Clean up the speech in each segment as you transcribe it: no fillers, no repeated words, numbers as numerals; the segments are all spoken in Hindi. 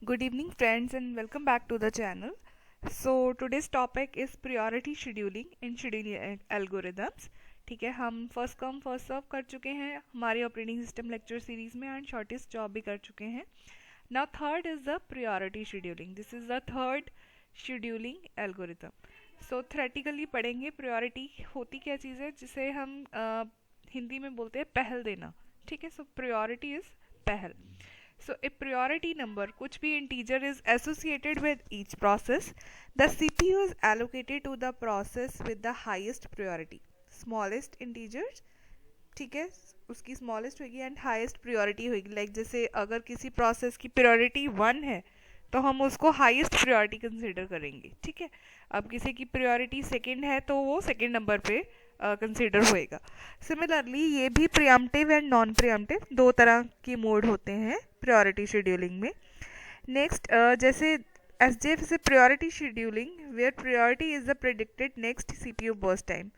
Good evening, friends, and welcome back to the channel. So today's topic is priority scheduling in scheduling algorithms. ठीक है, हम फर्स्ट कम फर्स्ट सर्व कर चुके हैं हमारे ऑपरेटिंग सिस्टम लेक्चर सीरीज में एंड शॉर्टेस्ट जॉब भी कर चुके हैं. Now third is the priority scheduling. This is the third scheduling algorithm. So theoretically पढ़ेंगे priority होती क्या चीज़ है, जिसे हम हिंदी में बोलते हैं पहल देना. ठीक है, सो priority इज पहल. So a priority number, कुछ भी integer is associated with each process. The CPU is allocated to the process with the highest priority. Smallest integers, ठीक है, उसकी smallest होगी and highest priority होगी. Like जैसे अगर किसी process की priority 1 है तो हम उसको highest priority consider करेंगे. ठीक है, अब किसी की priority second है तो वो second number पे कंसिडर होएगा. सिमिलरली ये भी प्रियम्पटिव एंड नॉन प्रियम्पटिव दो तरह के मोड होते हैं प्रायोरिटी शेड्यूलिंग में. नेक्स्ट जैसे एसजेएफ से priority scheduling where priority is the predicted next CPU burst time.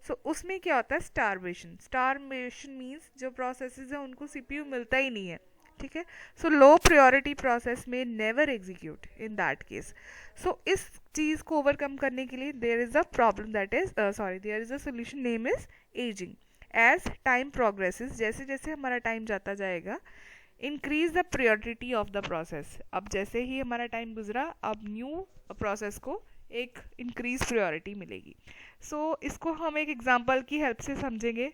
So उसमें क्या होता है, स्टारवेशन मीन्स जो प्रोसेसेस हैं उनको सीपीयू मिलता ही नहीं है. ठीक है, सो लो प्रायोरिटी प्रोसेस में never execute in that case. So इस चीज़ को ओवरकम करने के लिए there is a problem that is there is a solution name is ageing. As time progresses, जैसे जैसे हमारा टाइम जाता जाएगा, increase the priority of the process. अब जैसे ही हमारा टाइम गुजरा, अब न्यू प्रोसेस को एक इंक्रीज प्रायोरिटी मिलेगी. सो इसको हम एक एग्जांपल की हेल्प से समझेंगे.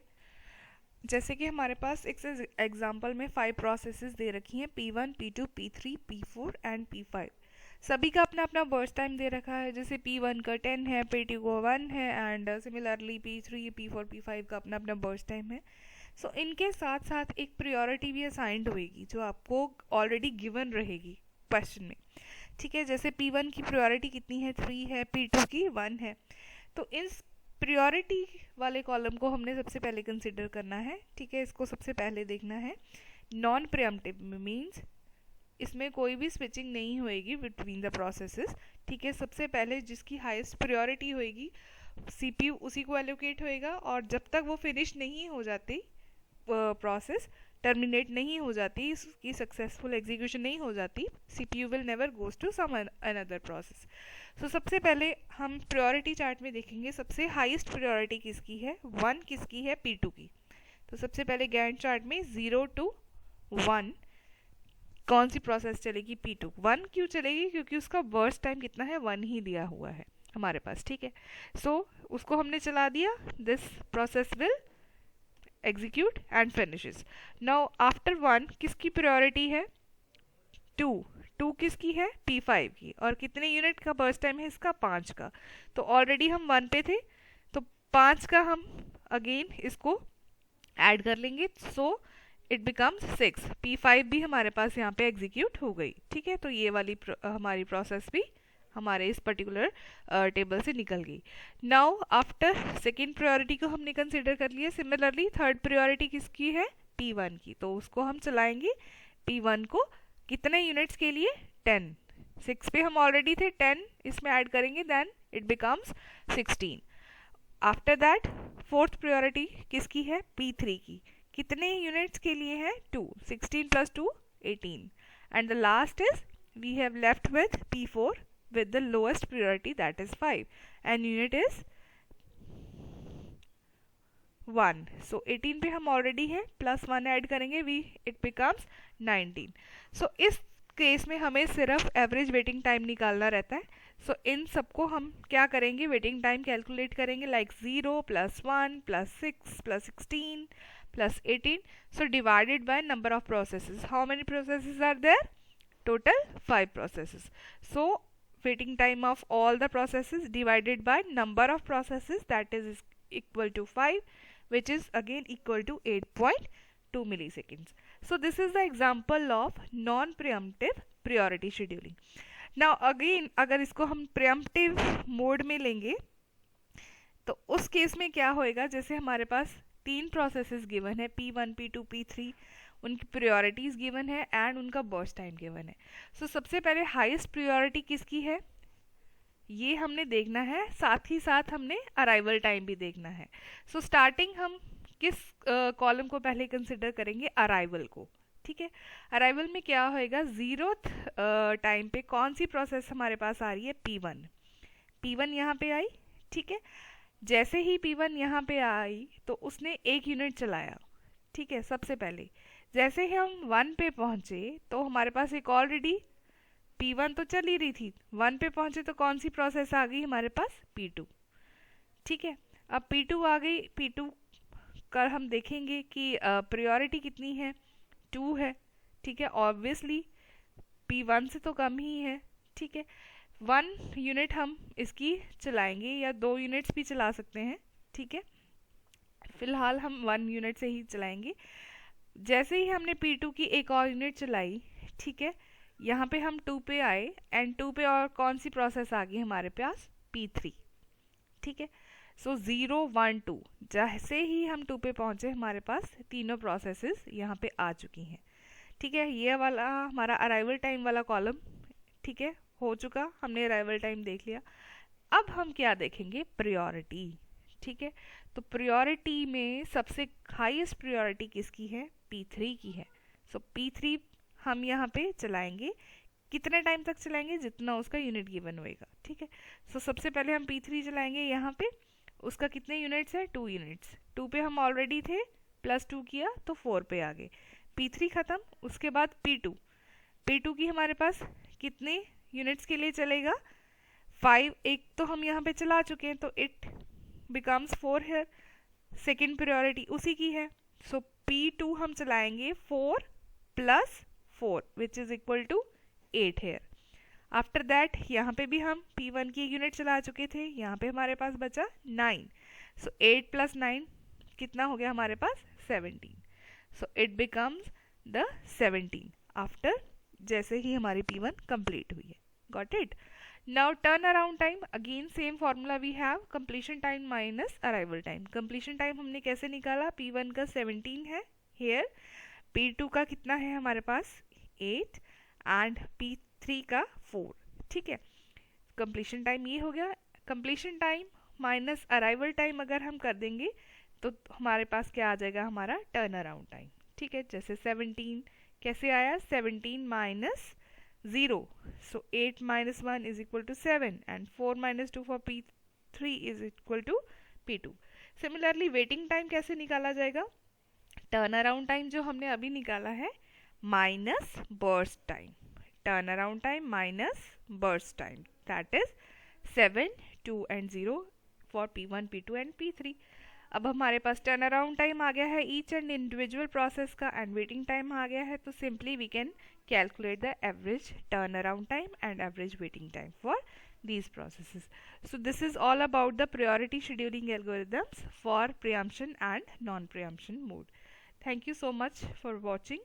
जैसे कि हमारे पास एक एग्जांपल में 5 प्रोसेसेस दे रखी हैं, P1, P2, P3, P4 and P5. सभी का अपना अपना बर्स्ट टाइम दे रखा है. जैसे P1 का 10 है, P2 का 1 है and similarly P3, P4, P5 का अपना अपना बर्स्ट टाइम है. सो इनके साथ साथ एक प्रायोरिटी भी असाइंड होएगी जो आपको ऑलरेडी गिवन रहेगी क्वेश्चन में. ठीक है, जैसे P1 की प्रायोरिटी कितनी है, 3 है, P2 की 1 है. तो इस प्रायोरिटी वाले कॉलम को हमने सबसे पहले कंसिडर करना है. ठीक है, इसको सबसे पहले देखना है. नॉन प्रियम्पटिव मीन्स इसमें कोई भी स्विचिंग नहीं होएगी बिटवीन द प्रोसेसेस. ठीक है, सबसे पहले जिसकी हाईएस्ट प्रायोरिटी होएगी सीपीयू उसी को एलोकेट होएगा, और जब तक वो फिनिश नहीं हो जाती, प्रोसेस टर्मिनेट नहीं हो जाती, इसकी सक्सेसफुल एग्जीक्यूशन नहीं हो जाती, CPU will never goes to some another process. So सबसे पहले हम प्रायोरिटी चार्ट में देखेंगे सबसे हाईएस्ट प्रायोरिटी किसकी है, 1 किसकी है, P2 की. तो सबसे पहले गैंट चार्ट में 0 to 1 कौन सी प्रोसेस चलेगी, P2. 1 क्यों चलेगी, क्योंकि उसका बर्स्ट टाइम कितना है, 1 ही दिया हुआ है हमारे पास. ठीक है, सो उसको हमने चला दिया. This process will execute and finishes. Now after 1 किसकी प्रायोरिटी है, 2 किसकी है, P5 की. और कितने यूनिट का बर्स्ट टाइम है इसका, 5 का. तो ऑलरेडी हम 1 पे थे तो 5 का हम अगेन इसको ऐड कर लेंगे. सो इट बिकम्स 6. P5 भी हमारे पास यहाँ पे एग्जीक्यूट हो गई. ठीक है, तो ये वाली हमारी प्रोसेस भी हमारे इस पर्टिकुलर टेबल से निकल गई. नाउ आफ्टर सेकेंड प्रायोरिटी को हमने कंसिडर कर लिया. सिमिलरली थर्ड प्रायोरिटी किसकी है, P1 की. तो उसको हम चलाएंगे P1 को कितने यूनिट्स के लिए, 10. 6 पे हम ऑलरेडी थे, 10 इसमें ऐड करेंगे, then it becomes 16. After that fourth priority किसकी है, P3 की. कितने यूनिट्स के लिए है, 2. 16 plus 2 18. And the last is we have left with P4 with the lowest priority, that is 5, and unit is 1. So 18 पे हम ऑलरेडी हैं, प्लस 1 ऐड करेंगे, वी इट बिकम्स 19. सो इस केस में हमें सिर्फ एवरेज वेटिंग टाइम निकालना रहता है. सो इन सबको हम क्या करेंगे, वेटिंग टाइम कैलकुलेट करेंगे, like 0 + 1 + 6 + 16 + 18. So divided by number of processes. How many processes are there, total 5 processes. So waiting time of all the processes divided by number of processes, that is equal to 5, which is again equal to 8.2 milliseconds. So this is the example of non preemptive priority scheduling. Now again अगर इसको हम preemptive mode में लेंगे तो उस केस में क्या होएगा, जैसे हमारे पास 3 प्रोसेसेस गिवन है, P1, P2, P3, उनकी प्रायोरिटीज गिवन है एंड उनका बर्स्ट टाइम गिवन है. सो सबसे पहले हाईएस्ट प्रायोरिटी किसकी है ये हमने देखना है, साथ ही साथ हमने अराइवल टाइम भी देखना है. सो स्टार्टिंग हम किस कॉलम को पहले कंसिडर करेंगे, अराइवल को. ठीक है। अराइवल में क्या होएगा, 0th टाइम पे कौन सी प्रोसेस हमारे पास आ रही है, P1। P1 यहाँ पे आई, ठीक है। जैसे ही P1 यहाँ पे आई तो उसने 1 यूनिट चलाया, ठीक है। सबसे पहले जैसे ही हम 1 पे पहुंचे तो हमारे पास एक ऑलरेडी P1 तो चल ही रही थी, 1 पे पहुंचे तो कौन सी प्रोसेस आ गई हमारे पास, P2, ठीक है। अब P2 आ गई, P2 का हम देखेंगे कि प्रायोरिटी कितनी है, 2 है, ठीक है। ऑब्वियसली P1 से तो कम ही है, ठीक है। 1 यूनिट हम इसकी चलाएंगे या 2 यूनिट्स भी चला सकते हैं, ठीक है। फिलहाल हम 1 यूनिट से ही चलाएंगे। जैसे ही हमने P2 की एक और यूनिट चलाई, ठीक है, यहाँ पे हम 2 पे आए एंड 2 पे और कौन सी प्रोसेस आ गई हमारे पास, P3, ठीक है। सो 0 1 2 जैसे ही हम 2 पे पहुंचे हमारे पास तीनों प्रोसेसेस यहाँ पे आ चुकी हैं, ठीक है। ये वाला हमारा अराइवल टाइम वाला कॉलम, ठीक है, हो चुका, हमने अराइवल टाइम देख लिया। अब हम क्या देखेंगे, प्रायोरिटी, ठीक है। तो प्रायोरिटी में सबसे हाईएस्ट प्रायोरिटी किसकी है, P3 की है। सो P3 हम यहाँ पे चलाएंगे, कितने टाइम तक चलाएंगे, जितना उसका यूनिट गिवन होएगा, ठीक है। सो सबसे पहले हम P3 चलाएंगे यहाँ पे, उसका कितने यूनिट्स है, 2 यूनिट्स। 2 पे हम ऑलरेडी थे, +2 किया तो 4 पे आ गए, P3 खत्म। उसके बाद P2 की हमारे पास कितने यूनिट्स के लिए चलेगा, 5, एक तो हम यहाँ पे चला चुके हैं तो इट बिकम्स 4 है, सेकेंड प्रायोरिटी उसी की है। सो P2 हम चलाएंगे 4 + 4 विच इज इक्वल टू 8 है। आफ्टर दैट यहाँ पे भी हम P1 की एक यूनिट चला चुके थे, यहाँ पे हमारे पास बचा 9। सो 8 + 9 कितना हो गया हमारे पास, 17। So it becomes the 17 after जैसे ही हमारी P1 कंप्लीट हुई है। Got it. Now turn around time, again same formula we have, completion time minus arrival time. Completion time हमने कैसे निकाला, P1 का 17 है हेयर, P2 का कितना है हमारे पास, 8 एंड P3 का 4, ठीक है। कंप्लीशन टाइम ये हो गया। Completion time minus arrival time अगर हम कर देंगे तो हमारे पास क्या आ जाएगा, हमारा टर्न अराउंड टाइम, ठीक है। जैसे 17 कैसे आया, 17 - 0, so 8 - 1 is equal to 7 and 4 - 2 for P3 is equal to P2। Similarly waiting time कैसे निकाला जाएगा, टर्न अराउंड टाइम जो हमने अभी निकाला है minus burst time, turn around time minus burst time, that is 7, 2 and 0 for P1, P2 and P3। अब हमारे पास टर्न अराउंड टाइम आ गया है ईच एंड इंडिविजुअल प्रोसेस का एंड वेटिंग टाइम आ गया है, तो simply we can calculate the average turnaround time and average waiting time for these processes. So this is all about the priority scheduling algorithms for preemption and non-preemption mode. Thank you so much for watching.